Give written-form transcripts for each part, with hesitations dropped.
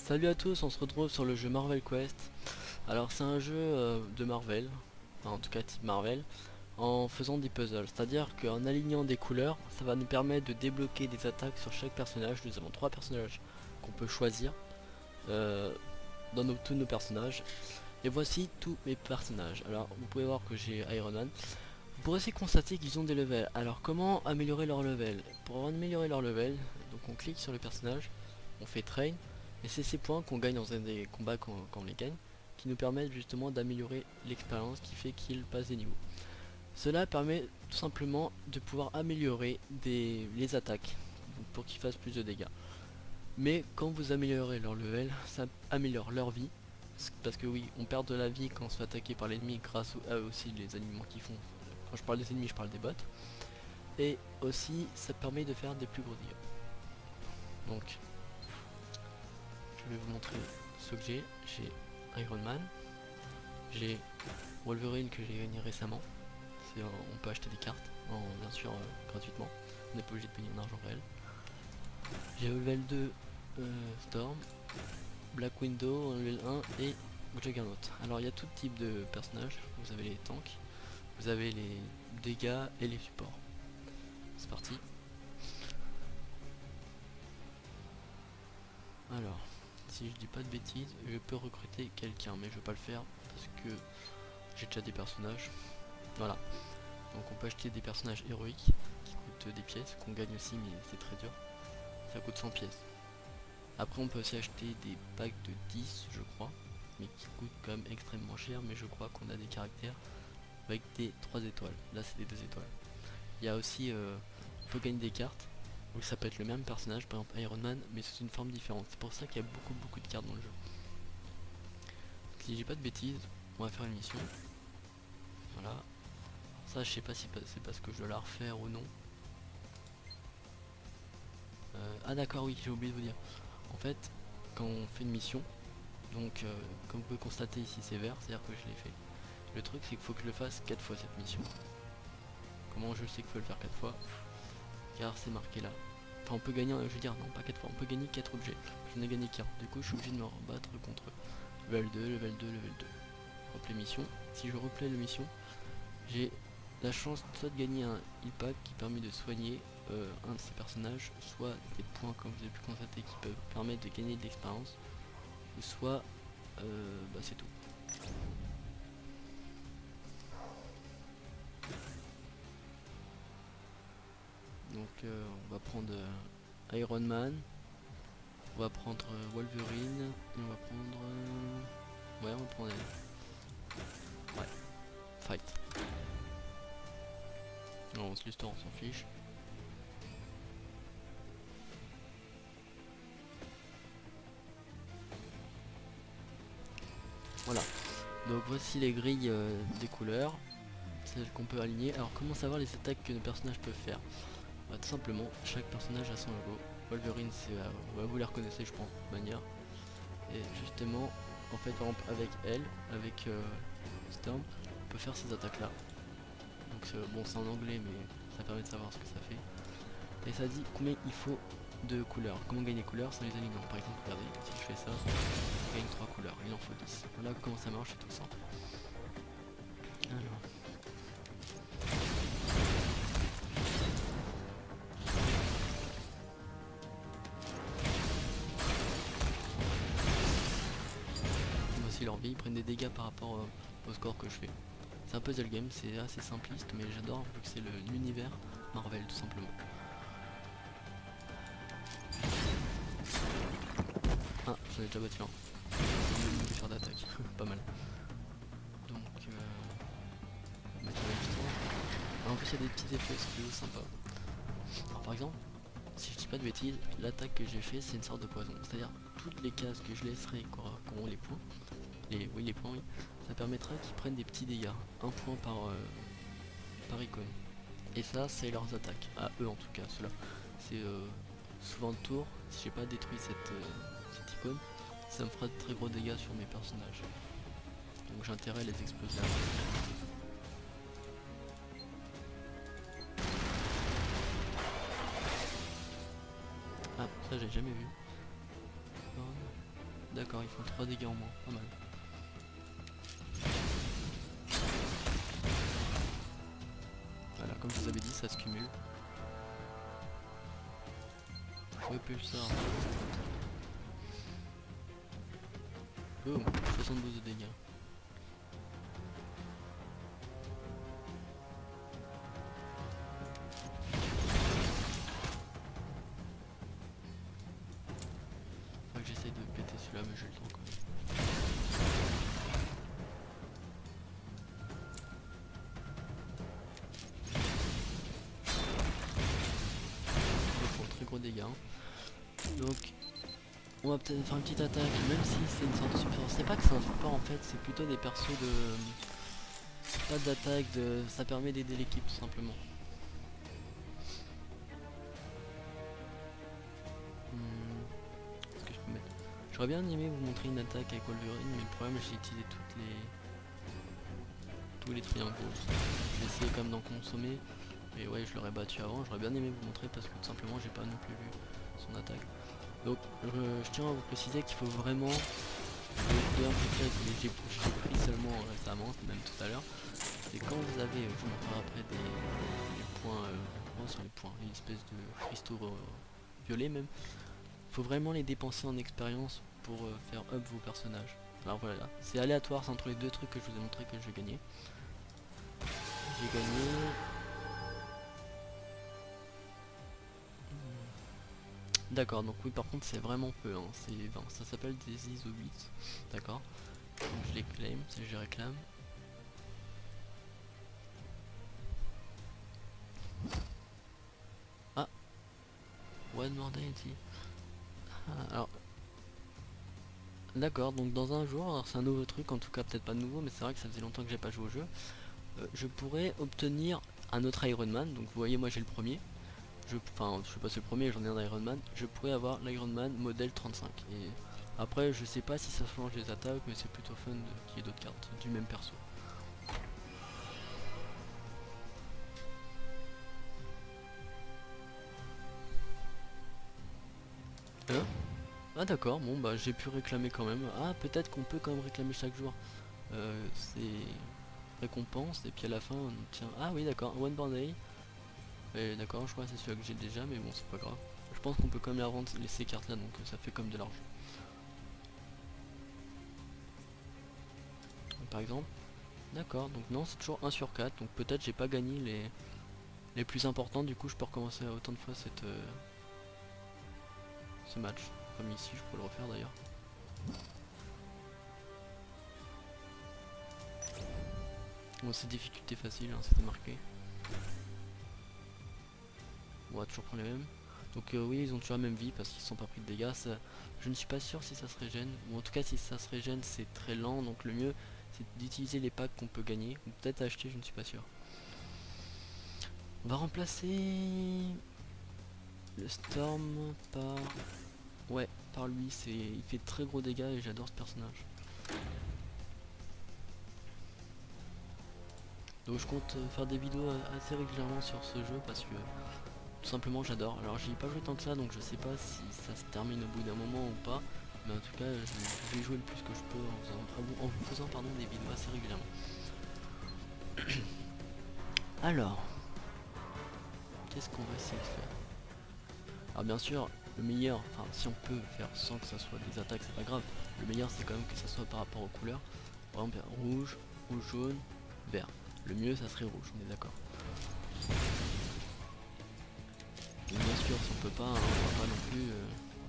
Salut à tous, on se retrouve sur le jeu Marvel Quest. Alors c'est un jeu de Marvel, enfin, en tout cas type Marvel, en faisant des puzzles. C'est-à-dire qu'en alignant des couleurs, ça va nous permettre de débloquer des attaques sur chaque personnage. Nous avons 3 personnages qu'on peut choisir euh, dans tous nos personnages. Et voici tous mes personnages. Alors vous pouvez voir que j'ai Iron Man. Vous pourrez aussi constater qu'ils ont des levels. Alors comment améliorer leur level? Pour améliorer leur level, donc on clique sur le personnage, on fait train, et c'est ces points qu'on gagne dans un des combats quand on les gagne, qui nous permettent justement d'améliorer l'expérience qui fait qu'ils passent des niveaux. Cela permet tout simplement de pouvoir améliorer les attaques pour qu'ils fassent plus de dégâts. Mais quand vous améliorez leur level, ça améliore leur vie. Parce que oui, on perd de la vie quand on se fait attaquer par l'ennemi grâce à aussi les aliments qu'ils font. Quand je parle des ennemis, je parle des bots. Et aussi, ça permet de faire des plus gros dégâts. Donc, je vais vous montrer ce que j'ai. J'ai Iron Man. J'ai Wolverine que j'ai gagné récemment. On peut acheter des cartes, bien sûr gratuitement. On n'est pas obligé de payer en argent réel. J'ai level 2 Storm, Black Widow, level 1 et Juggernaut. Alors il y a tout type de personnages. Vous avez les tanks, vous avez les dégâts et les supports. C'est parti. Alors, si je dis pas de bêtises, je peux recruter quelqu'un, mais je vais pas le faire parce que j'ai déjà des personnages. Voilà. Donc on peut acheter des personnages héroïques qui coûtent des pièces, qu'on gagne aussi, mais c'est très dur. Ça coûte 100 pièces. Après on peut aussi acheter des packs de 10 je crois, mais qui coûtent quand même extrêmement cher, mais je crois qu'on a des caractères avec des 3 étoiles. Là c'est des 2 étoiles. Il y a aussi, on peut gagner des cartes où ça peut être le même personnage, par exemple Iron Man, mais sous une forme différente. C'est pour ça qu'il y a beaucoup de cartes dans le jeu. Si j'ai pas de bêtises, on va faire une mission. Voilà. Ça je sais pas si c'est parce que je dois la refaire ou non. Ah d'accord, oui, j'ai oublié de vous dire. En fait, quand on fait une mission, donc comme vous pouvez constater ici c'est vert, c'est à dire que je l'ai fait. Le truc c'est qu'il faut que je le fasse 4 fois cette mission. Comment je sais qu'il faut le faire 4 fois? Car c'est marqué là. Enfin on peut gagner, je veux dire non pas 4 fois, on peut gagner 4 objets. Je n'ai gagné qu'un, du coup je suis obligé de me rebattre contre level 2, level 2, level 2. Replay mission. Si je replay la mission, j'ai la chance soit de gagner un heal pack qui permet de soigner un de ces personnages, soit des points comme vous avez pu constater qui peuvent permettre de gagner de l'expérience, ou soit c'est tout. Donc on va prendre Iron Man, on va prendre Wolverine, et on va prendre ouais on va prendre ouais fight. Non, on se l'histoire on s'en fiche. Voilà, donc voici les grilles des couleurs, celles qu'on peut aligner. Alors comment savoir les attaques que nos personnages peuvent faire? Tout simplement, chaque personnage a son logo. Wolverine, c'est vous les reconnaissez je pense, de manière. Et justement, en fait par exemple avec elle, avec Storm, on peut faire ces attaques là. Donc bon c'est en anglais mais ça permet de savoir ce que ça fait. Et ça dit combien il faut de couleurs. Comment gagner des couleurs sans les alignants. Par exemple, regardez, si je fais ça, je gagne 3 couleurs, il en faut 10. Voilà comment ça marche, c'est tout simple. Alors. Voici leur vie, ils prennent des dégâts par rapport au score que je fais. C'est un puzzle game, c'est assez simpliste, mais j'adore vu que c'est l'univers Marvel tout simplement. Ah, j'en ai déjà battu un. Je vais faire d'attaque, pas mal. Donc, mettre la histoire. Alors, en plus, il y a des petits effets spéciaux sympas. Alors, par exemple, si je dis pas de bêtises, l'attaque que j'ai fait c'est une sorte de poison. C'est-à-dire, toutes les cases que je laisserai qu'auront les points, les points, oui, ça permettra qu'ils prennent des petits dégâts. Un point par icône. Et ça, c'est leurs attaques. À eux en tout cas, ceux-là. C'est souvent de tour, si j'ai pas détruit cette icône, ça me fera de très gros dégâts sur mes personnages. Donc j'ai intérêt à les exploser. Ah, ça j'ai jamais vu. D'accord, ils font 3 dégâts en moins, pas mal. Voilà, comme je vous avais dit, ça se cumule. Ouais, pulsar. Boum, 72 de dégâts. Faut que j'essaye de péter celui-là, mais j'ai le temps quand même. Pour très gros dégâts. Donc, on va peut-être faire une petite attaque, même si c'est une sorte de support. C'est pas que c'est un support en fait, c'est plutôt des persos de. Pas d'attaque, ça permet d'aider l'équipe tout simplement. Qu'est-ce que je peux mettre? J'aurais bien aimé vous montrer une attaque avec Wolverine, mais le problème j'ai utilisé tous les triangles. J'ai essayé quand même d'en consommer, mais ouais, je l'aurais battu avant. J'aurais bien aimé vous montrer parce que tout simplement j'ai pas non plus vu son attaque. Donc je tiens à vous préciser qu'il faut vraiment, d'ailleurs j'ai pris seulement récemment, même tout à l'heure, c'est quand vous avez, je vous montrerai après des points, sur les points, une espèce de cristaux violets même, faut vraiment les dépenser en expérience pour faire up vos personnages. Alors voilà, c'est aléatoire, c'est entre les deux trucs que je vous ai montré que je vais gagner. J'ai gagné. D'accord, donc oui, par contre c'est vraiment peu, hein. C'est 20, ça s'appelle des ISO 8, d'accord. Donc je les claim, je réclame. Ah, One More Day ici. Ah, alors, d'accord, donc dans un jour, alors c'est un nouveau truc, en tout cas peut-être pas nouveau, mais c'est vrai que ça faisait longtemps que j'ai pas joué au jeu. Je pourrais obtenir un autre Iron Man, donc vous voyez moi j'ai le premier. Enfin, je suis pas le premier, j'en ai un Iron Man. Je pourrais avoir l'Iron Man modèle 35. Et après, je sais pas si ça change les attaques, mais c'est plutôt fun qu'il y ait d'autres cartes du même perso. Hein? Ah d'accord, bon bah j'ai pu réclamer quand même. Ah, peut-être qu'on peut quand même réclamer chaque jour. C'est récompense, et puis à la fin on obtient. Ah oui d'accord, One Band Day. D'accord, je crois que c'est celui que j'ai déjà, mais bon c'est pas grave. Je pense qu'on peut quand même les revendre ces cartes là, donc ça fait comme de l'argent. Par exemple. D'accord, donc non, c'est toujours 1 sur 4, donc peut-être j'ai pas gagné les plus importants, du coup je peux recommencer autant de fois ce match. Comme ici, je pourrais le refaire d'ailleurs. Bon, c'est difficulté facile, hein, c'était marqué. On va toujours prendre les mêmes. Donc oui, ils ont toujours la même vie parce qu'ils ne sont pas pris de dégâts. Ça, je ne suis pas sûr si ça se régène, ou en tout cas si ça se régène c'est très lent, donc le mieux c'est d'utiliser les packs qu'on peut gagner, ou peut-être acheter, je ne suis pas sûr. On va remplacer le Storm par... Ouais, par lui, il fait de très gros dégâts et j'adore ce personnage. Donc je compte faire des vidéos assez régulièrement sur ce jeu parce que tout simplement j'adore. Alors j'y ai pas joué tant que ça, donc je sais pas si ça se termine au bout d'un moment ou pas. Mais en tout cas je vais jouer le plus que je peux en vous faisant des vidéos assez régulièrement. Alors, qu'est-ce qu'on va essayer de faire? Alors bien sûr, le meilleur, enfin si on peut faire sans que ça soit des attaques, c'est pas grave. Le meilleur c'est quand même que ça soit par rapport aux couleurs. Par exemple rouge, rouge jaune, vert. Le mieux ça serait rouge, on est d'accord. Et bien sûr si on peut pas, hein, on va pas non plus,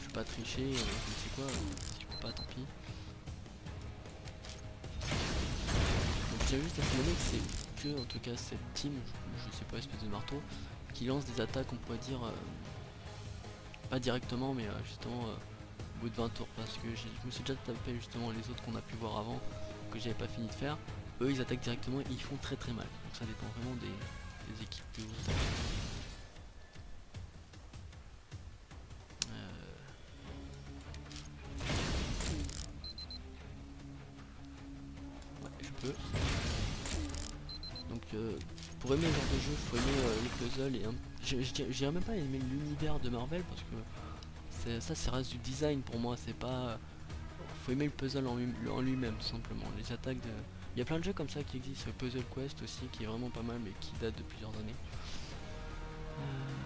je vais pas tricher, je ne sais quoi, si je peux pas tant pis. Donc j'ai juste à signaler que c'est que en tout cas cette team, je sais pas, espèce de marteau, qui lance des attaques on pourrait dire pas directement mais justement au bout de 20 tours parce que je me suis déjà tapé justement les autres qu'on a pu voir avant que j'avais pas fini de faire. Eux ils attaquent directement et ils font très très mal. Donc ça dépend vraiment des équipes que vous attaquez. Ouais, je peux. Donc pour aimer ce genre de jeu, il faut aimer les puzzles et j'ai même pas aimé l'univers de Marvel parce que ça reste du design pour moi, c'est pas faut aimer le puzzle en lui-même, tout simplement. Les attaques de... Il y a plein de jeux comme ça qui existent, Puzzle Quest aussi, qui est vraiment pas mal, mais qui date de plusieurs années.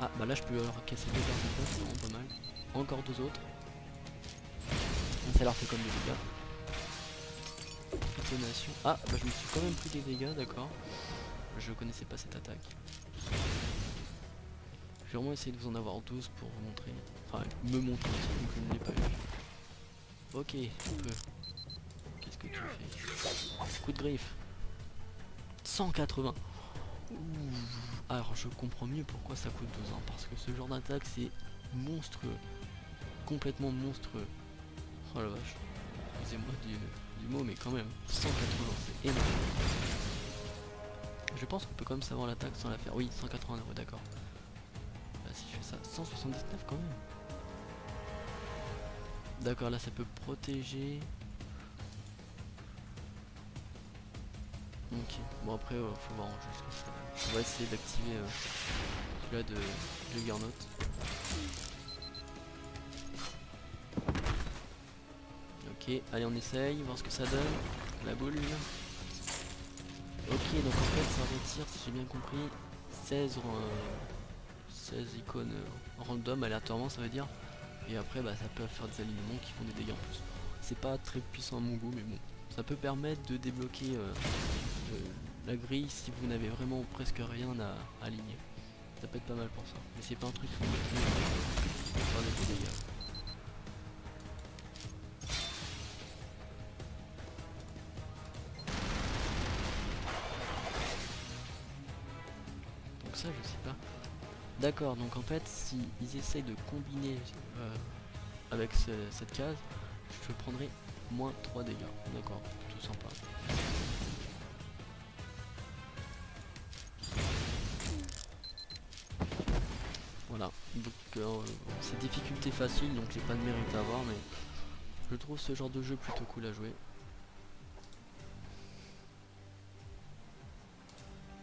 Ah, bah là je peux leur casser 2 personnes, c'est vraiment pas mal. Encore 2 autres. Ça leur fait comme des dégâts. Détonation. Ah, bah je me suis quand même pris des dégâts, d'accord. Je connaissais pas cette attaque. Je vais vraiment essayer de vous en avoir 12 pour vous montrer. Enfin, me montrer aussi, donc je ne l'ai pas eu. Ok, on peut. Qu'est-ce que tu fais? Coup de griffe. 180. Ouh. Alors je comprends mieux pourquoi ça coûte 2 ans. Parce que ce genre d'attaque c'est monstrueux. Complètement monstrueux. Oh la vache. Excusez-moi du mot, mais quand même. 180, c'est énorme. Je pense qu'on peut quand même savoir l'attaque sans la faire. Oui, 180 euros, d'accord. Bah, si je fais ça, 179 quand même. D'accord, là ça peut protéger. Ok, bon après faut voir en jeu. On va essayer d'activer celui-là de Juggernaut. Ok, allez on essaye, voir ce que ça donne. La boule. Ok, donc en fait ça retire, si j'ai bien compris, 16 icônes random aléatoirement, ça veut dire. Et après bah, ça peut faire des alignements qui font des dégâts en plus. C'est pas très puissant à mon goût, mais bon. Ça peut permettre de débloquer la grille si vous n'avez vraiment presque rien à aligner. Ça peut être pas mal pour ça. Mais c'est pas un truc qui va faire des dégâts. Donc ça je sais pas. D'accord, donc en fait si ils essayent de combiner avec cette case, je prendrai moins 3 dégâts. D'accord, tout sympa. Voilà, donc c'est difficulté facile, donc j'ai pas de mérite à avoir, mais je trouve ce genre de jeu plutôt cool à jouer.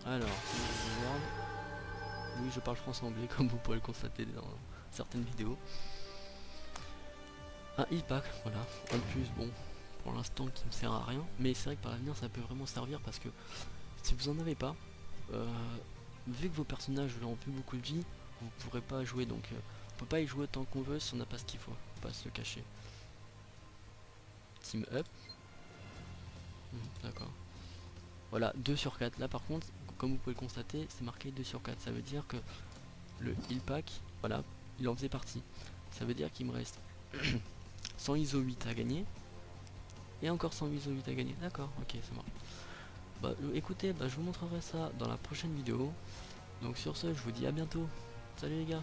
Alors, je regarde. Oui, je parle français-anglais, comme vous pouvez le constater dans certaines vidéos. Un e-pack, voilà, un de plus, bon, pour l'instant qui ne sert à rien, mais c'est vrai que par l'avenir ça peut vraiment servir parce que si vous en avez pas, vu que vos personnages ont plus beaucoup de vie, vous pourrez pas jouer, donc on peut pas y jouer tant qu'on veut si on n'a pas ce qu'il faut, pas se le cacher. Team up, d'accord. Voilà, 2 sur 4, là par contre, comme vous pouvez le constater, c'est marqué 2 sur 4, ça veut dire que le heal pack, voilà, il en faisait partie. Ça veut dire qu'il me reste 100 ISO 8 à gagner, et encore 100 ISO 8 à gagner, d'accord, ok, ça marche. Bah écoutez, bah, je vous montrerai ça dans la prochaine vidéo. Donc sur ce, je vous dis à bientôt. Salut les gars.